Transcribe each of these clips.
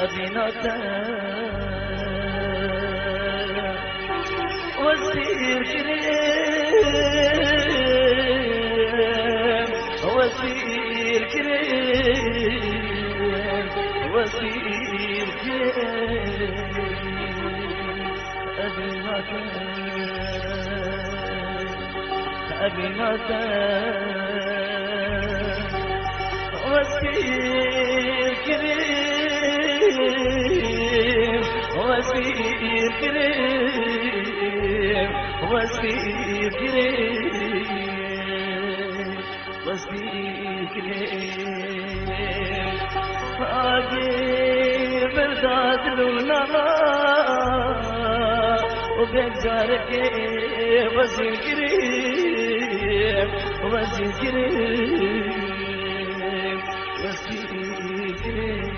أبيناتا وزير كريم وزير كريم وزير كريم أبيناتا أبيناتا وزير كريم وزير كريم وزير كريم وزير كريم آگے برداد لونا وبجار کے وزير كريم وزير كريم وزير كريم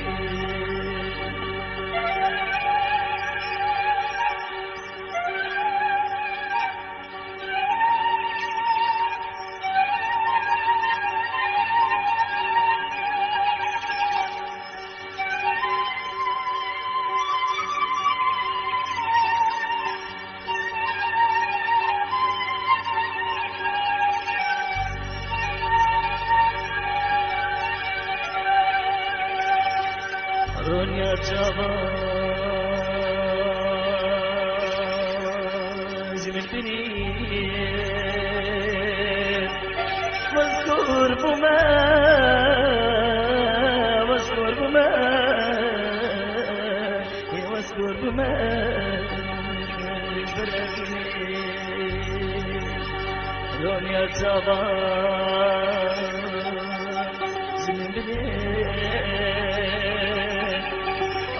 دنیا جواز من بني واذكر بما واذكر بما واذكر بما دنیا جواز من بني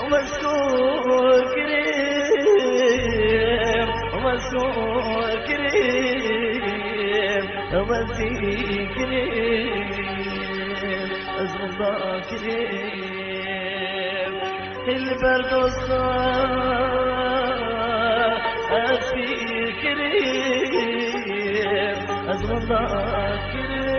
ومسكور كريم ومسكور كريم ومسكور كريم أزم الله كريم البرد والصار أسير كريم أزم الله كريم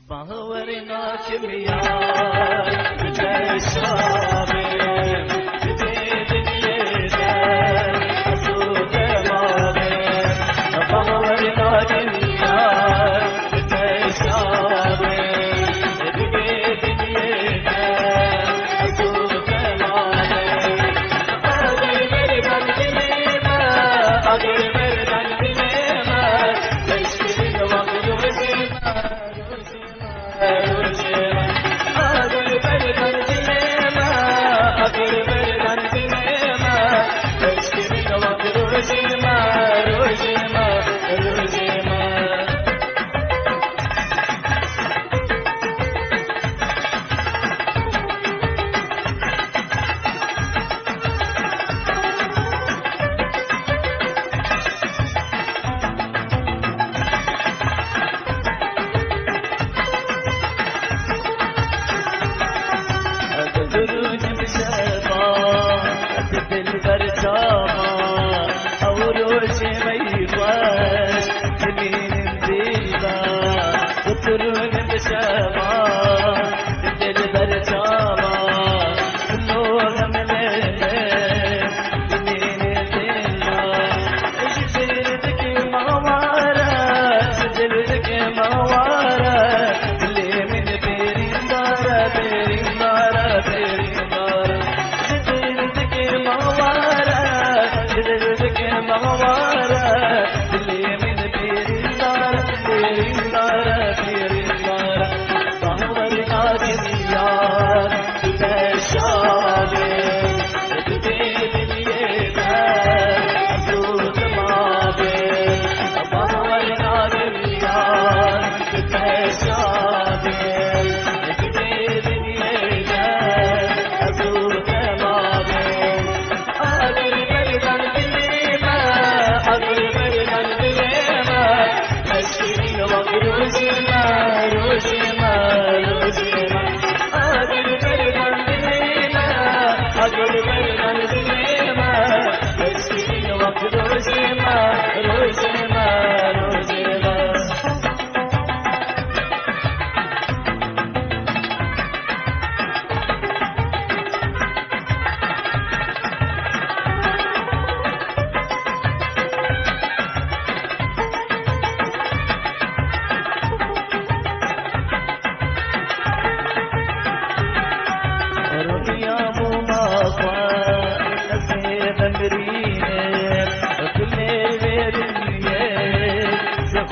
باورنا كميار بتشابه بدنيا أسود مابه باورنا كميار بتشابه بدنيا أسود مابه أجر مردان بنيما أجر مردان بنيما تشكيل وقت وسيما أجر مردان بنيما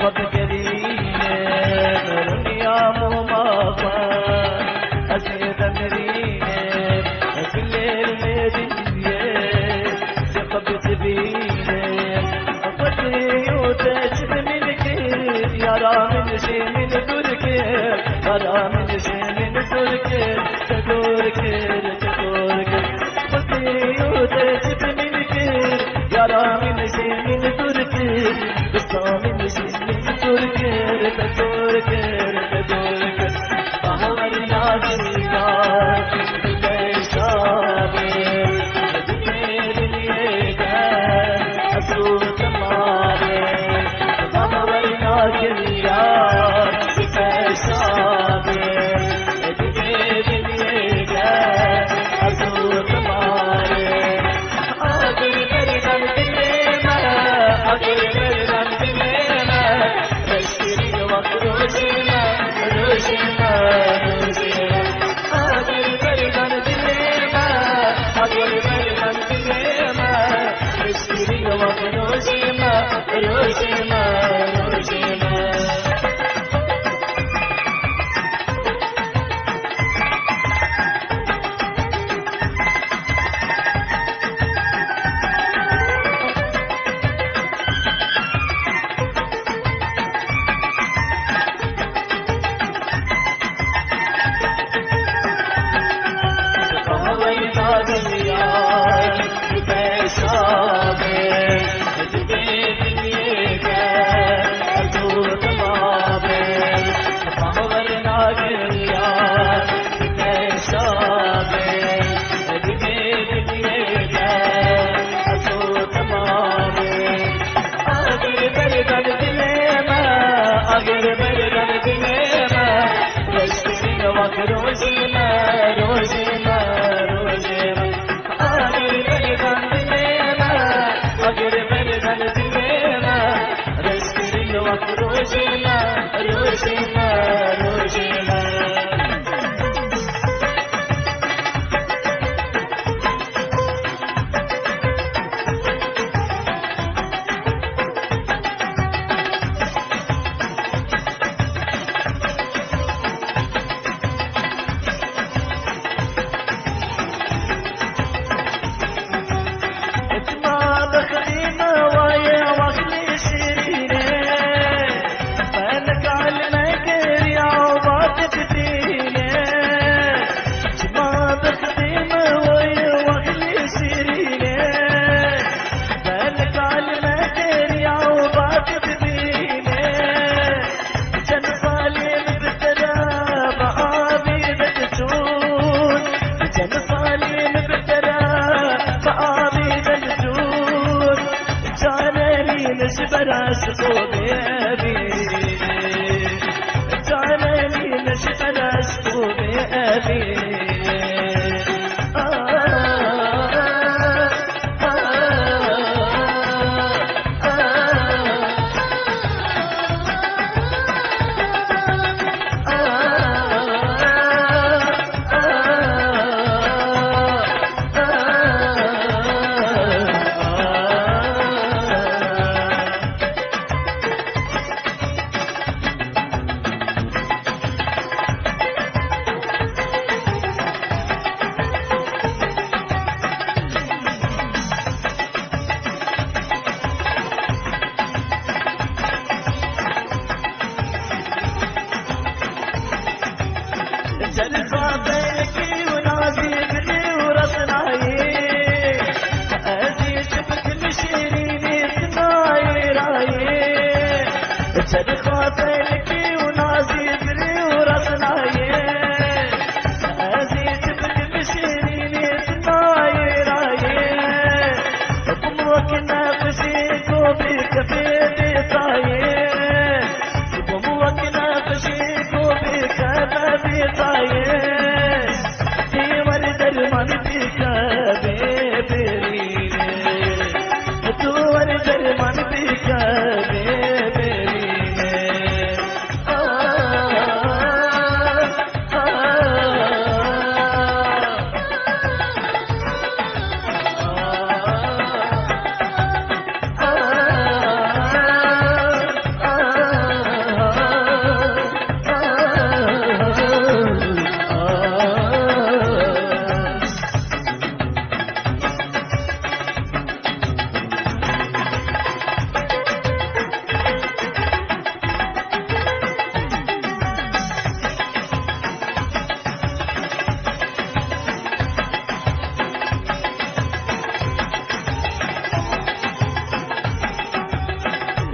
وبقرينه دنيا مو مافا أزيد أمرينه كل المدينة ثقب تبينه فطري وتجد من كير يرى من شي من تركير يرى من شي من تركير تدوركير تدوركير فطري وتجد من كير يرى من شي من تركير بصا من شي من تركير تدوركير تدوركير فهو النادي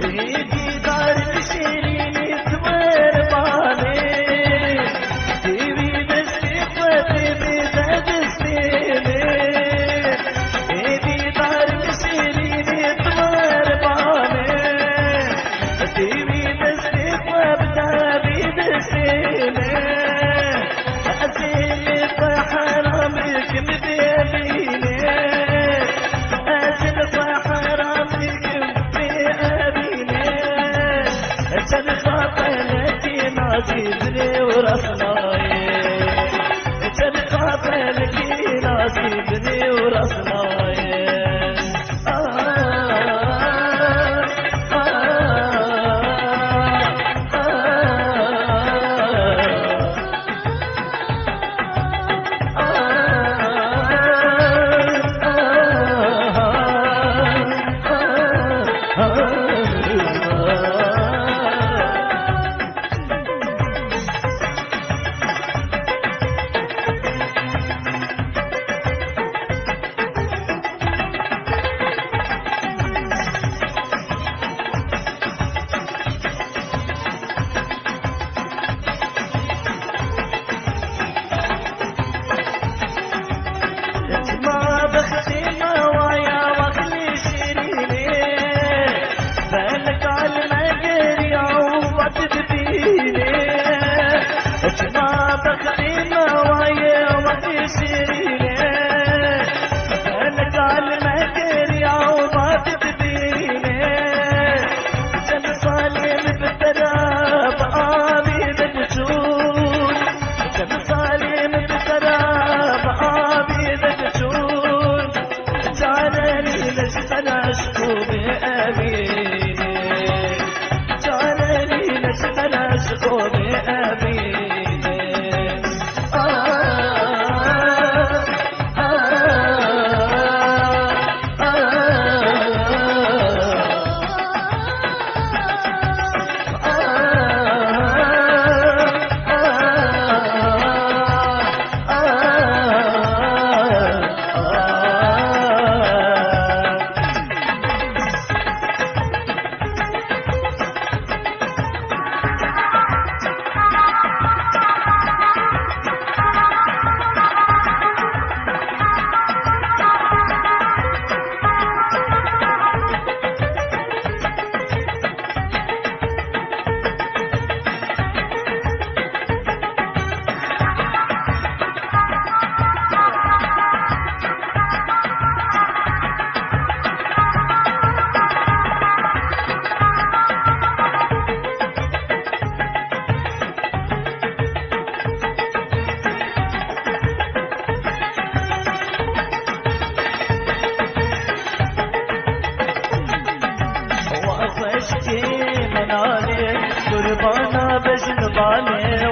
ايدي دار الشيرين تمر بالي تبي دستي فتبي دستيني ايدي دار الشيرين تمر بالي تبي دستي فتبي دستيني أزيل بحرامك مبيبيني أزيل بحرامك مبيبيني أجل خاطلك نازيبني ورسناي أجل خاطلك نازيبني ورسناي ما بختي نوايا وخلي شيريني بالك على المقري عوض تبيني ما بختي نوايا وخلي شيريني بالك على المقري عوض تبيني جن صالم بالتراب آبي بتجون جن صالم بالتراب آبي بتجون جعلني لجفن أشكو بأميني جعلني لجفن أشكو بأميني وافشكي منالي قربانا بجنباني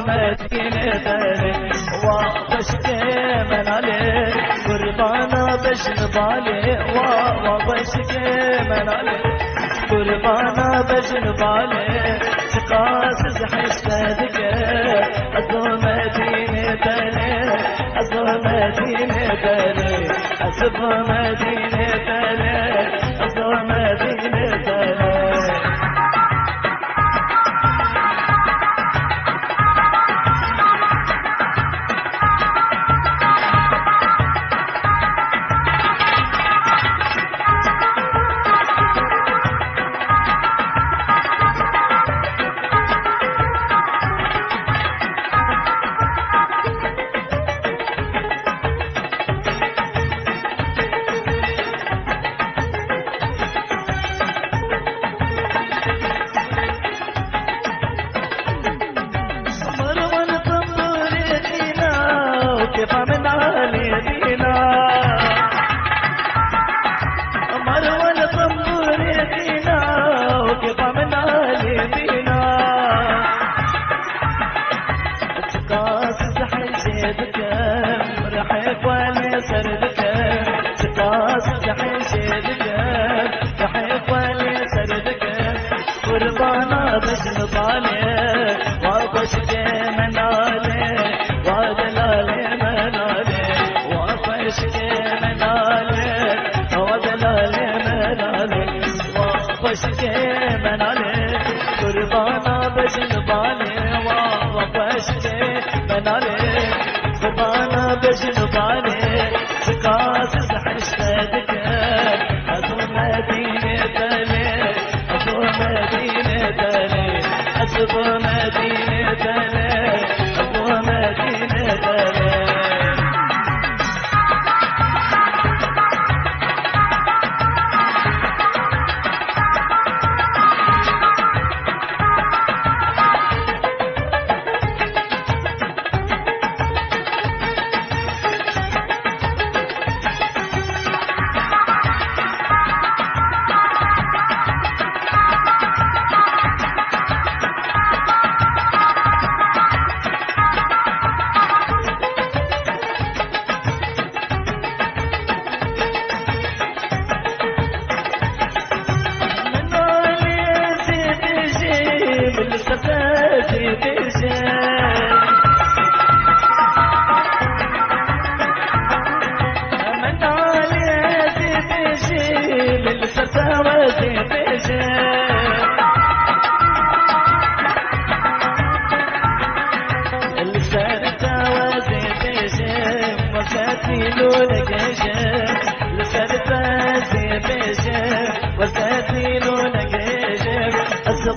مدينة داري وافشكي منالي قربانا بجنباني وافشكي منالي قربانا بجنباني تقاسز حسدك أزو مدينة داري أزو مدينة داري أزو مدينة داري أزو مدينة داري بجن بالي وبشكي منالي ودلالي منالي وبشكي منالي ودلالي منالي وبشكي منالي قربانا بجن بالي وبشكي منالي قربانا بجن بالي سكاس حشتك أزو مدينة تلي أزو مدينة تلي أزو مدينة تلي أزو مدينة تلي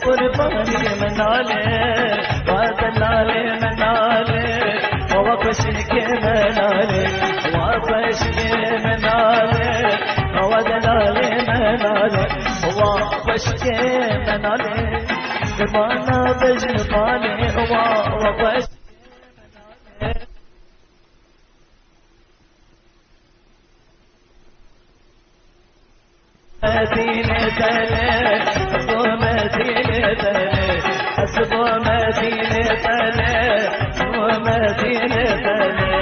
قرباني منالي ودلالي منالي وبشكي منالي وبشكي منالي ودلالي منالي وبشكي منالي قربانا بجن بالي وبشكي مدينة تلي أصبو مدينة تلي أصبو مدينة تلي أصبو مدينة تلي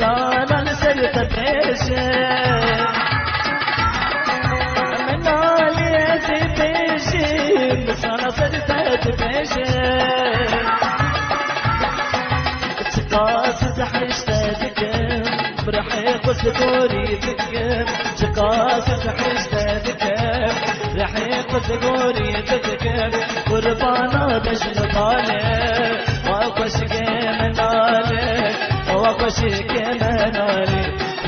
لانا لسرت بيشي من علي بيشي بس انا سرت بيشي تقاس حشتك برحيق سكوري تكب تقاس حشتك رحيق سكوري تكب قربانا بجن بالي وبشكي منالي وبشكي منالي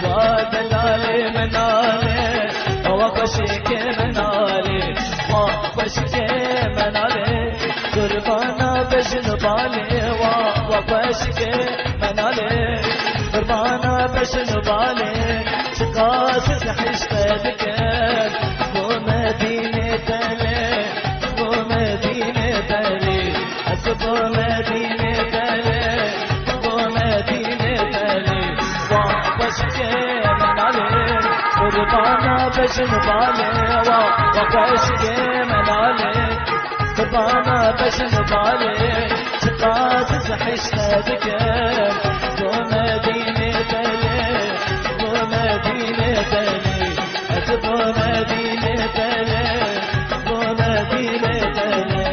ودلالي منالي وبشكي منالي وبشكي منالي قربانا بجن بالي وبشكي منالي قربانا بجن بالي تقاس حشتك ومدينة تلي ومدينة تلي أسبو مدينة تلي ومدينة تلي وبشكي منالي قربانا بجن بالي وبشكي منالي قربانا بجن بالي تقاس حشتك ومدينة تلي ومدينة تلي أسبو مدينة تلي ومدينة تلي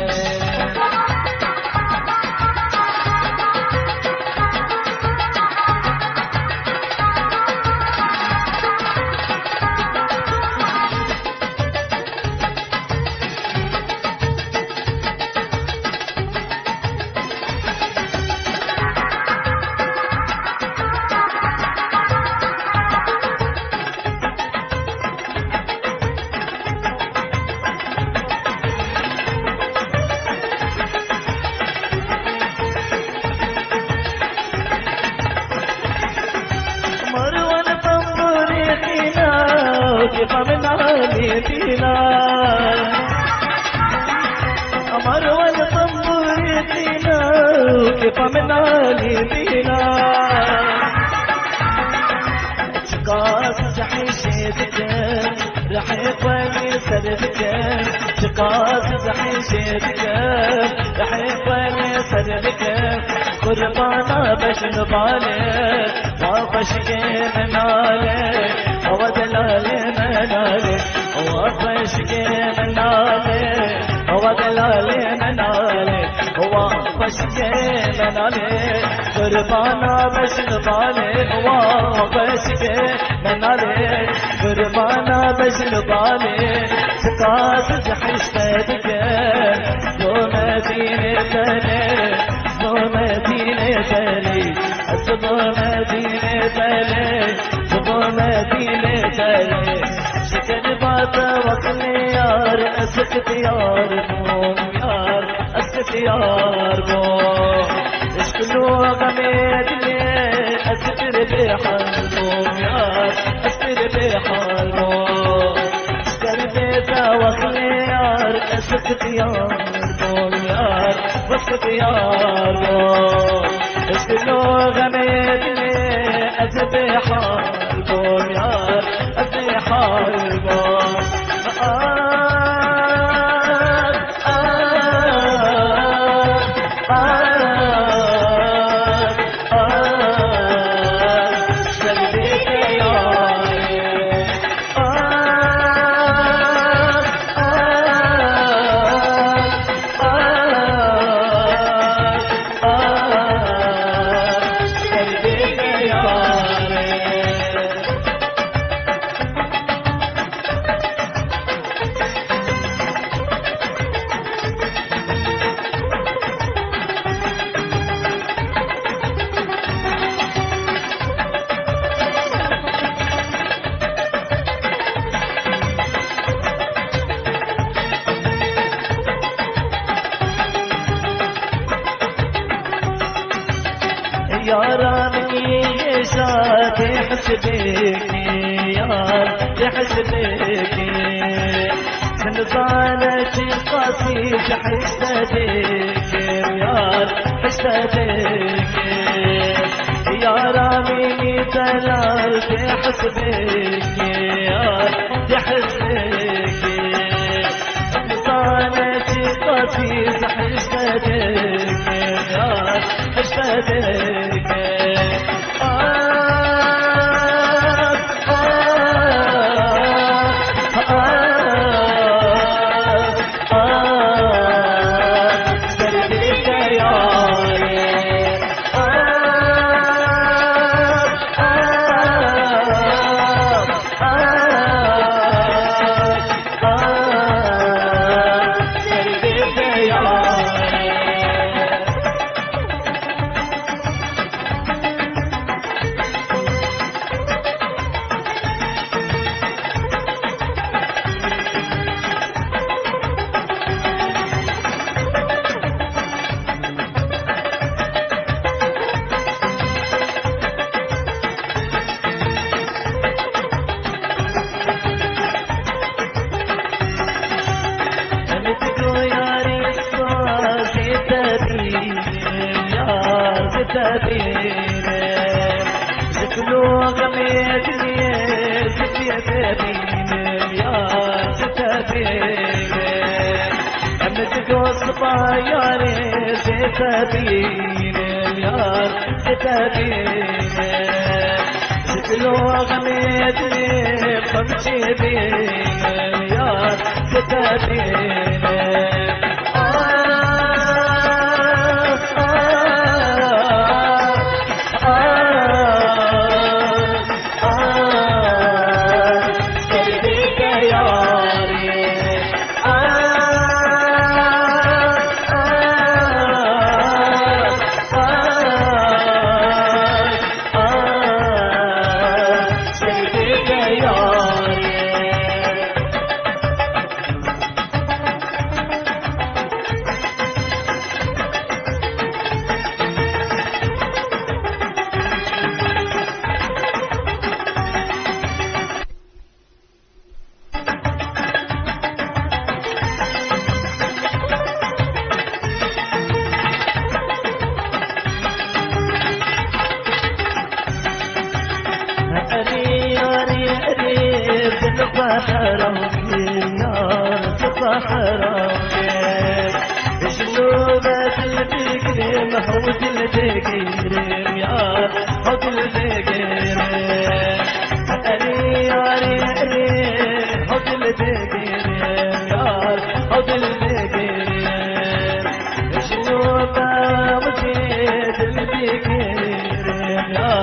فينا أمر والطنبور فينا وكيف من علي فينا شقاص زحيشتك رح يقبل سردك شقاص زحيشتك رح يقبل سردك قربانا بشن بالك وافشك من عليك ودلال من عليك وافشك من عليك ودلال من عليك وافشك من عليك قربانا بشن بالك وافشك من عليك قربانا بشن بالك سقاط زحشتك لو مدينة بلد لو مدينة بلد أصبو مدينة بلد أصبو مدينة بلد شكل باتا وقليار أسكت يار موم يار أسكت يار موم اشكلو غميد لي أسكر بحال موم يار أسكر بحال موم اشكر بيتا وقليار أسكت يار موم يار واسكت يار موم اشكلو غميد لي أسبحال موم يار أسبحال موم ياراني يشاك يحسبك يار يحسبك من ظالك قصيد حسدك يار حسدك ياراني دلال يحسبك يار يحسبك من ظالك قصيد حسدك يار حسدك شكلو غميد لي زكية بين يا ستابين أمتكو صباياري ستابين يا ستابين شكلو غميد لي خمشي بين يا ستابين البقيرم يا حوض البقيرم أري أري أري حوض البقيرم يا حوض البقيرم شنو بمشيت البقيرم يا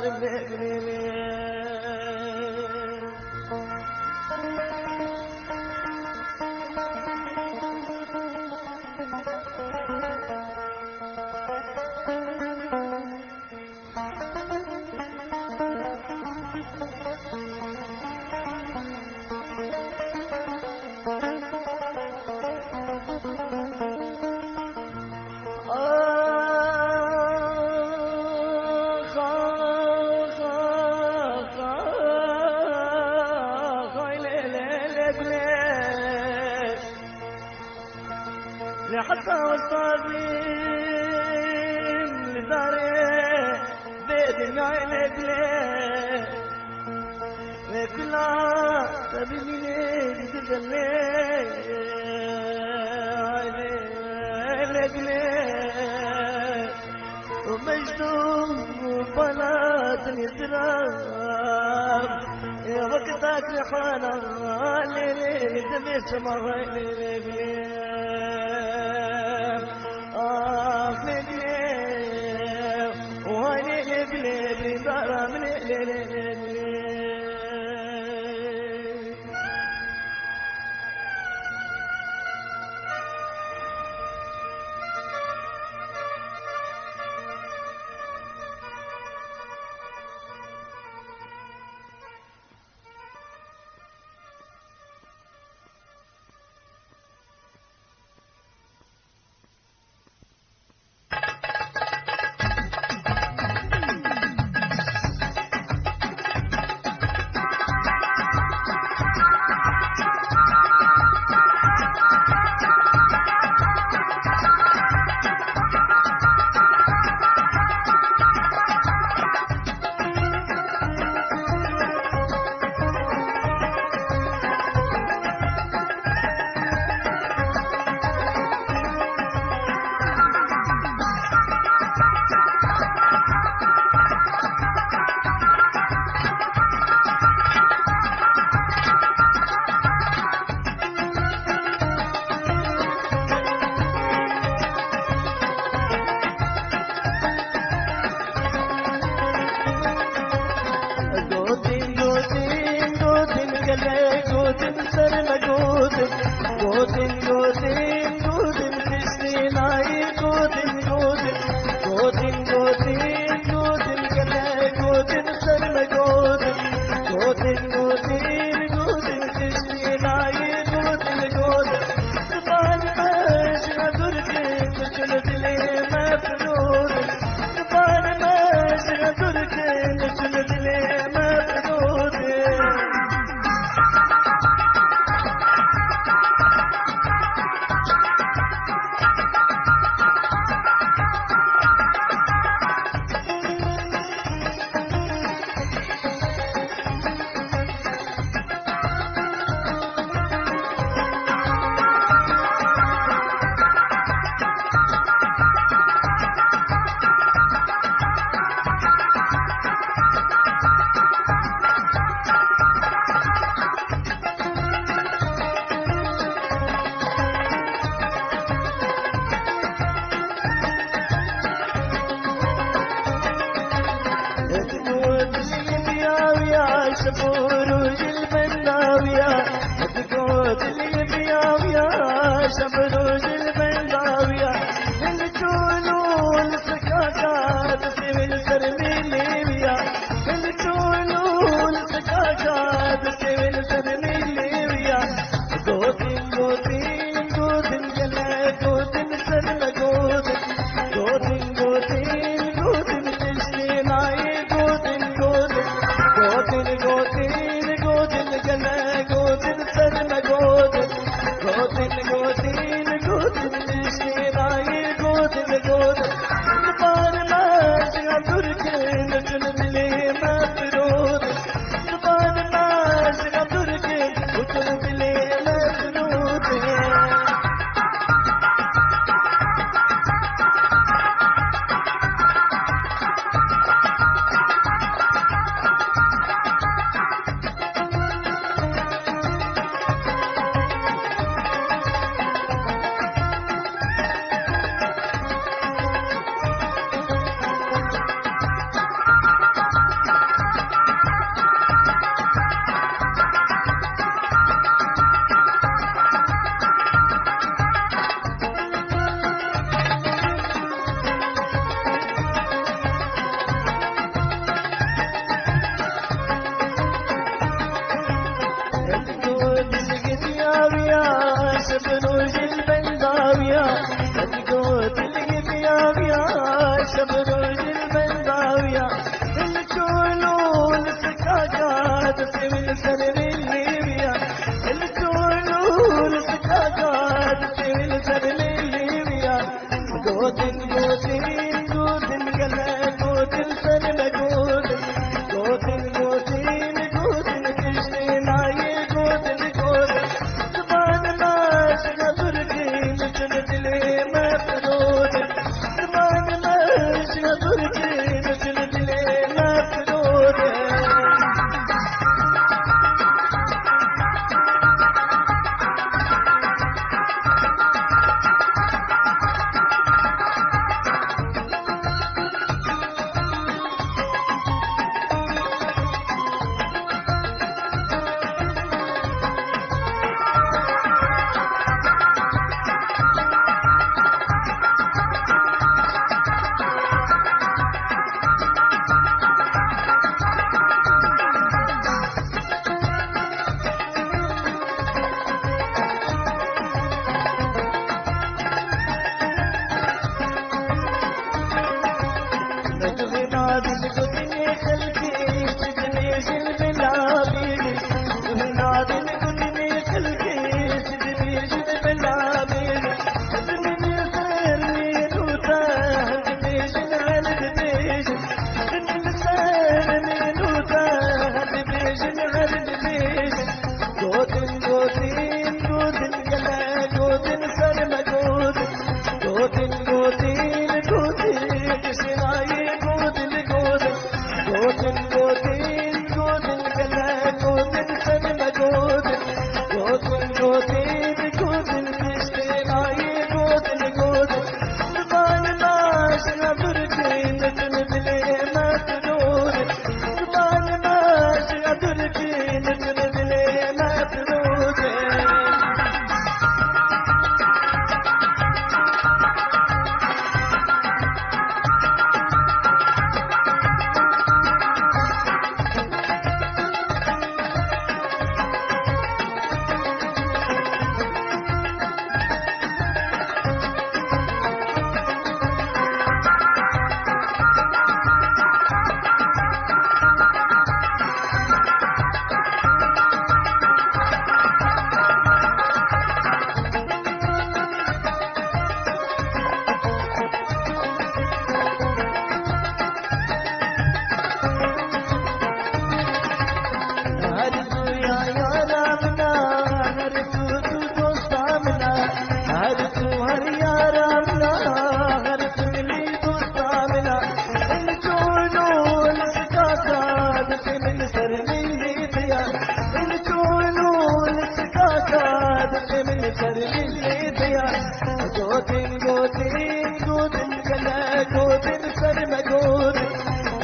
البقيرم لحتى وصابين لداري بيد العين بليه وكلا تبيني تدلي عيني ومجدوم وبلاد الإسلام يا وقتك لحانا ليلي دمي سمر ليلي شبروج البنداوية تقود اليبياوية شبروج البنداوية الجنون سكاكات سوي السرميليوية الجنون سكاكات سوي السرميليوية قوتين قوتين قوتين جلا قوتين سرنا قوتين قوتين قوتين قوتين تشتين عاي قوتين قوتين قوتين قوتين قوتين جلا قوتين سرنا قوتين قوتين قوتين قوتين تشتين عاي قوتين قوتين نبان ماشي عبدالكين جنب لي ما فرود نبان ماشي عبدالكين وجنب لي ما فرود شبروج البنداوية تقود اليبياوية شبروج البنداوية الجنون سكاكات سوي السرميليوية الجنون سكاكات سوي السرميليوية قوتين قوتين قوتين قلا قوتين سرنا قوتين قوتين قوتين قوتين تشتين عاي قوتين قوتين زبان ماشي عبدالكين جنب لي ما فرود زبان ماشي عبدالكين جنب لي ما فرود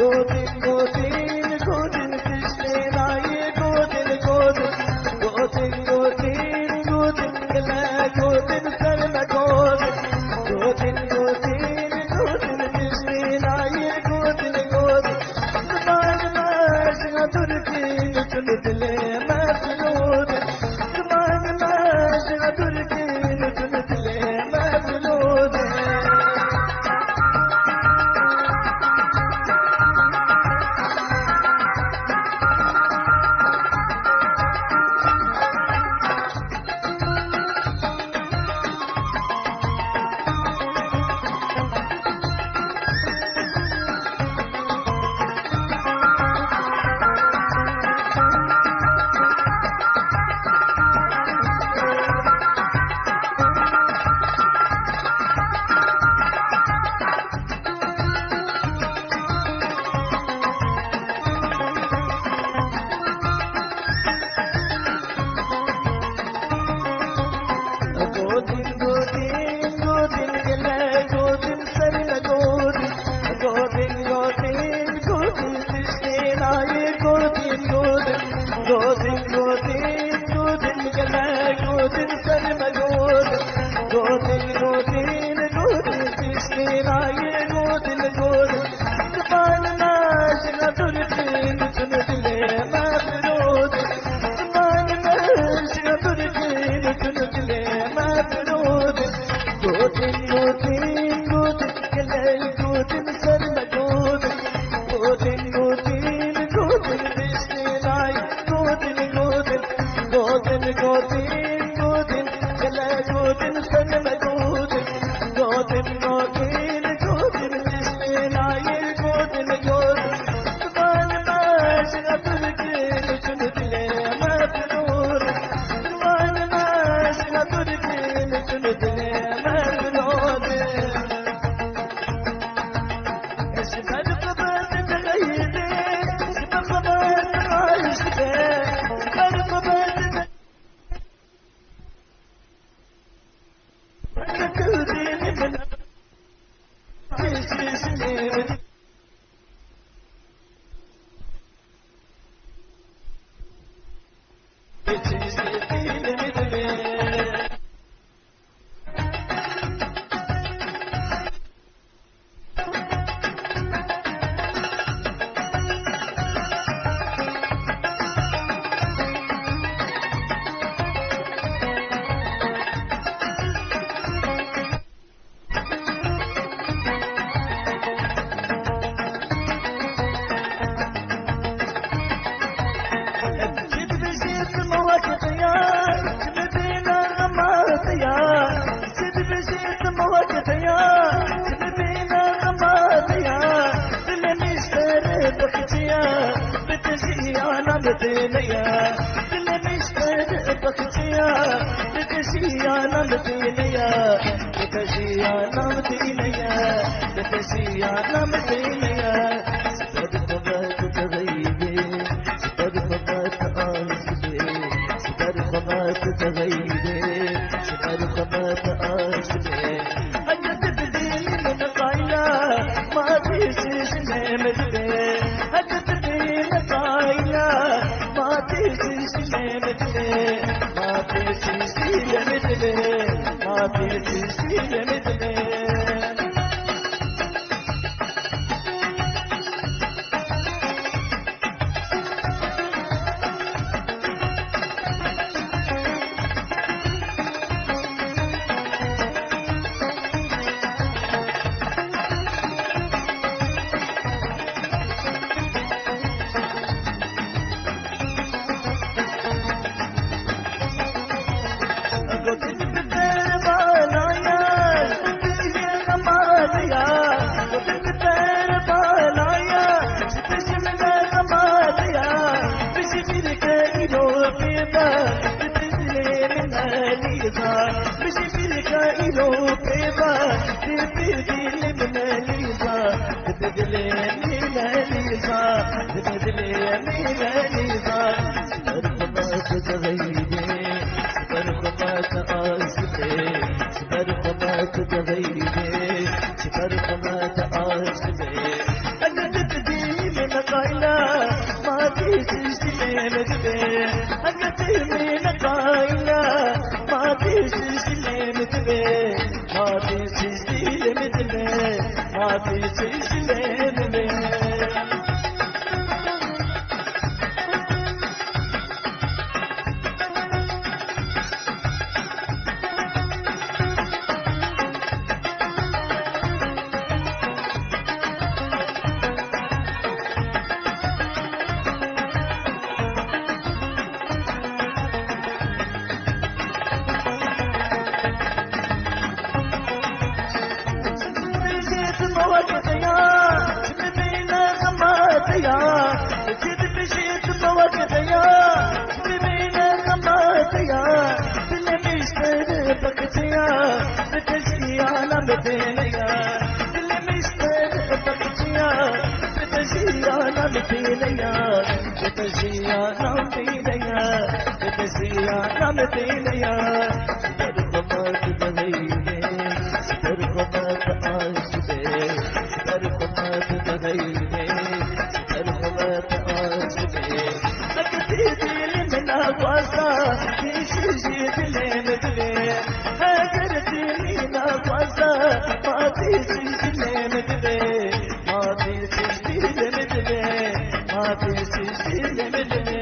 Gotin, gotin, gotin, gotin, kishne naaye قوتين قوتين تشتين عاي قوتين قوتين طبعا ناس غدرتين تندلي ما برود طبعا ناس غدرتين تندلي ما برود قوتين قوتين قوتين كلا قوتين سلمى قوتين قوتين قوتين قوتين تشتين عاي قوتين قوتين قوتين قوتين قوتين كلا قوتين سلمى قوتين قوتين قوتين قوتين تشتين عاي قوتين قوتين طبعا ماشي غدرتين تندلي ما برود طبعا ماشي غدرتين تندلي ما برود اسمع الخبر تغيري اسمع الخبر عايشتي اسمع الخبر تغيري من عيشي سنين تسجل مدري ما تسجل مدري ما تسجل مدري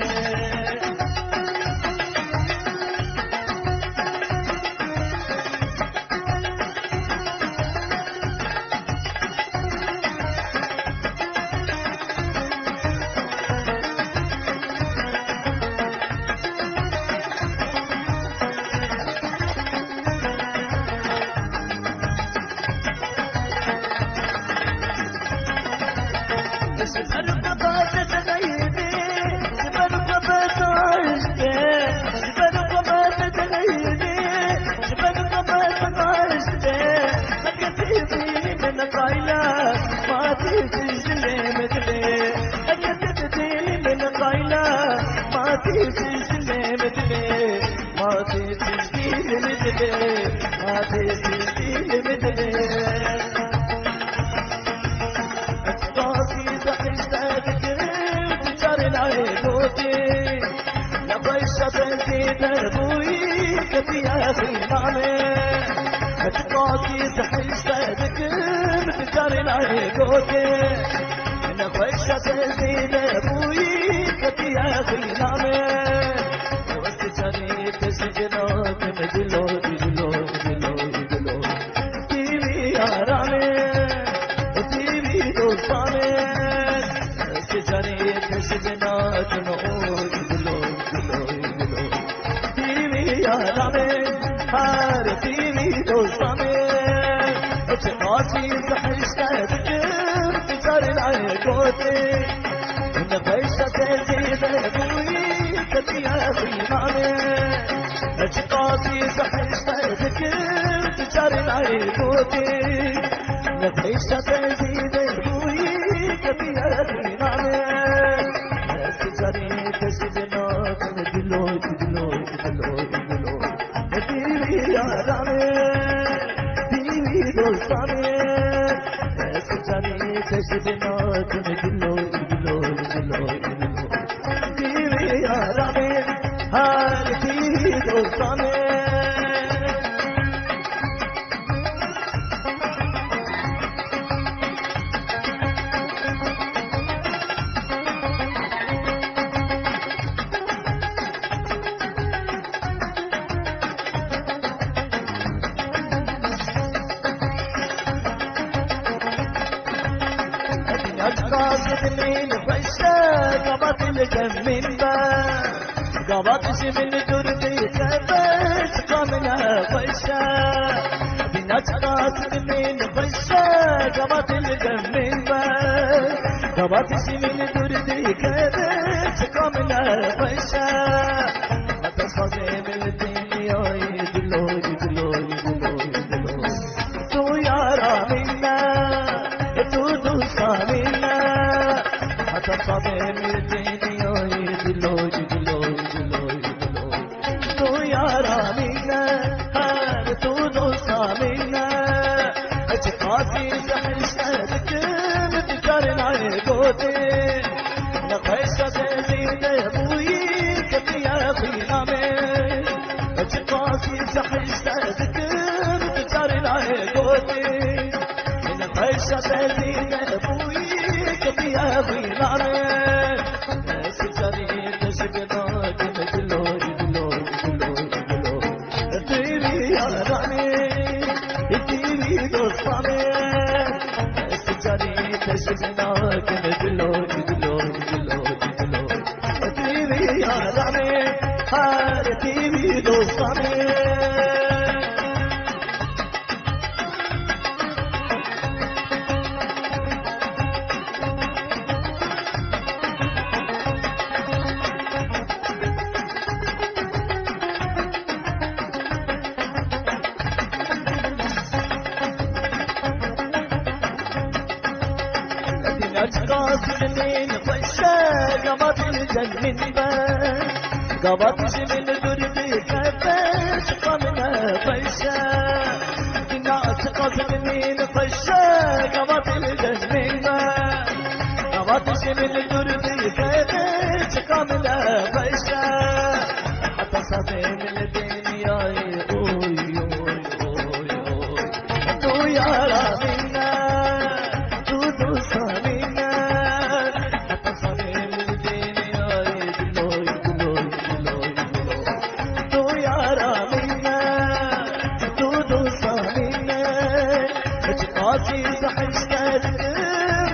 ماشي سحشتك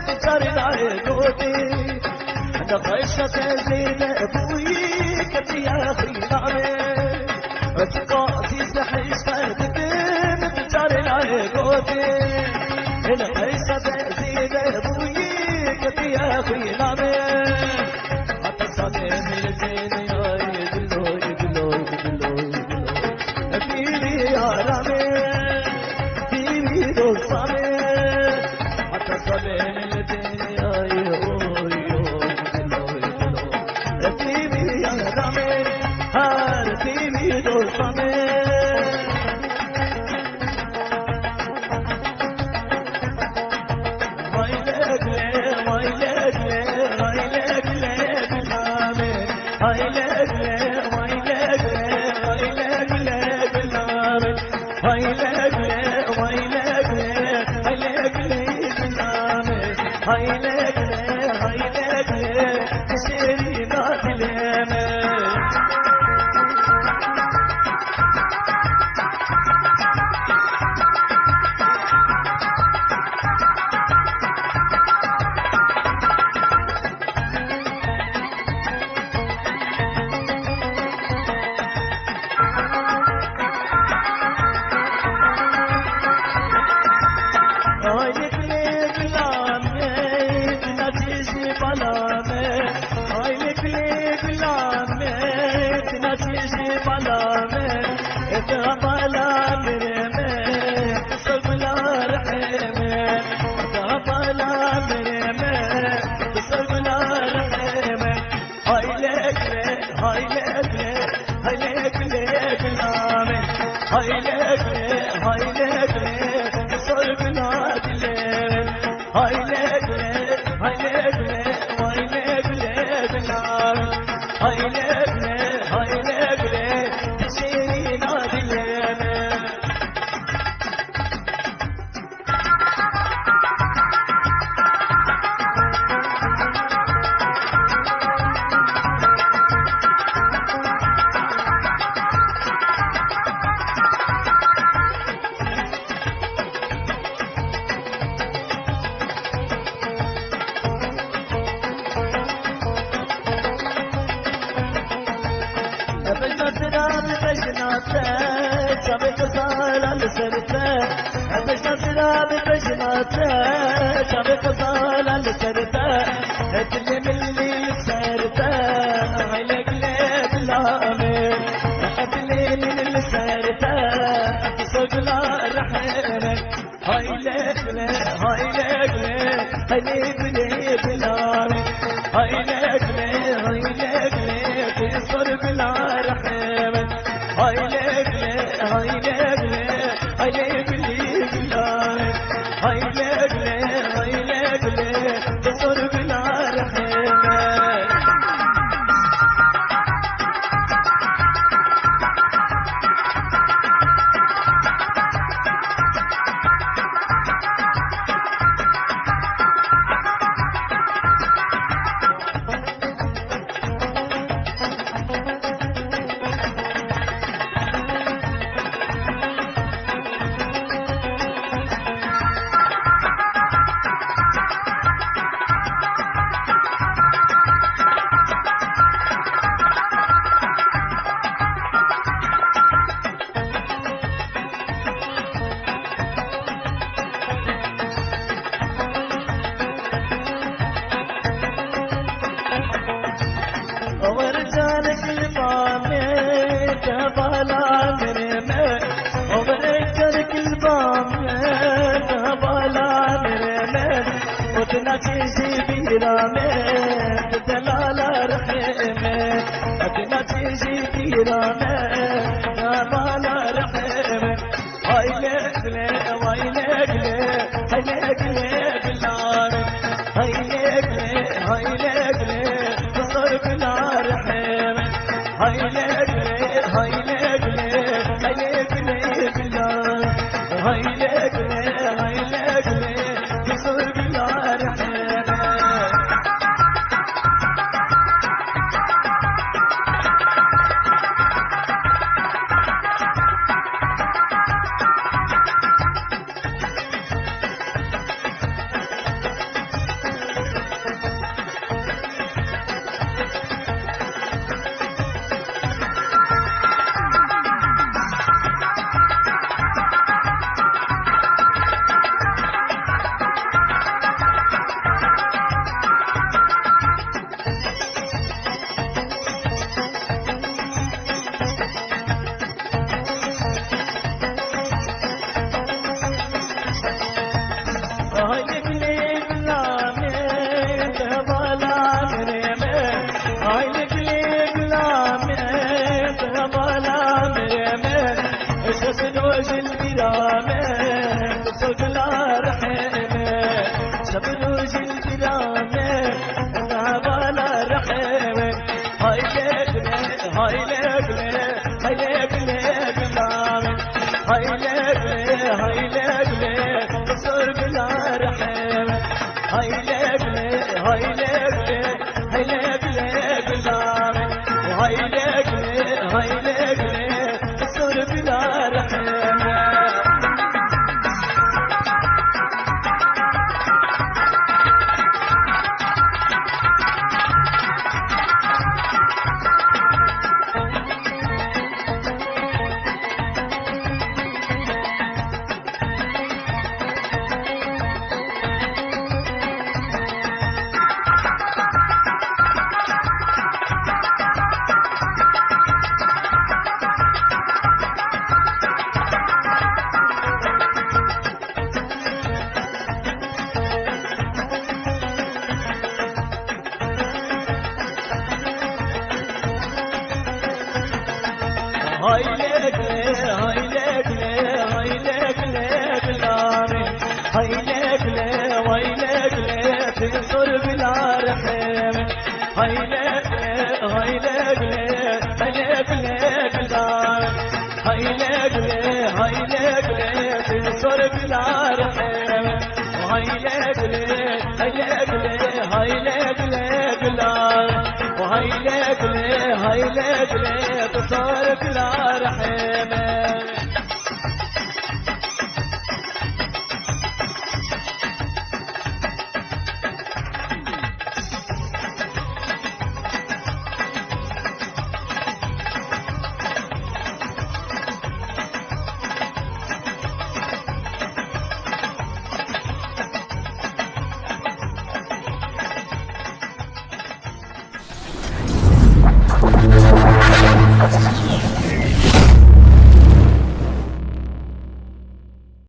تجاري العيدودي انا خشت زين ابوي كتي يا اخي نعمل اتقاسي سحشتك تجاري العيدودي انا خشت زين ابوي كتي يا اخي نعمل حتى صدم الزين يا يدلو يدلو يدلو فيني يا رامي فيني دول صامي حتى صدم الزين يا يدلو يدلو فيني يا رامي هار فيني دول صامي تصل بلا رحمة سبروج الجرامة ذهب لا رحمة هاي لقلة هاي لقلة هاي لقلة بلامة هاي لقلة تصل بلا رحمة هاي لقلة هاي لقلة هاي لقلة بلامة وهاي لقلة تصل بلا رحمة هاي لقلة هاي لقلة هاي لقلة بلامي هاي لقلة وهاي لقلة تنصر بلا رحمة هاي لقلة هاي لقلة هاي لقلة بلامي هاي لقلة تنصر بلا رحمة وهاي لقلة هاي لقلة هاي لقلة بلامي وهاي لقلة تصار بلا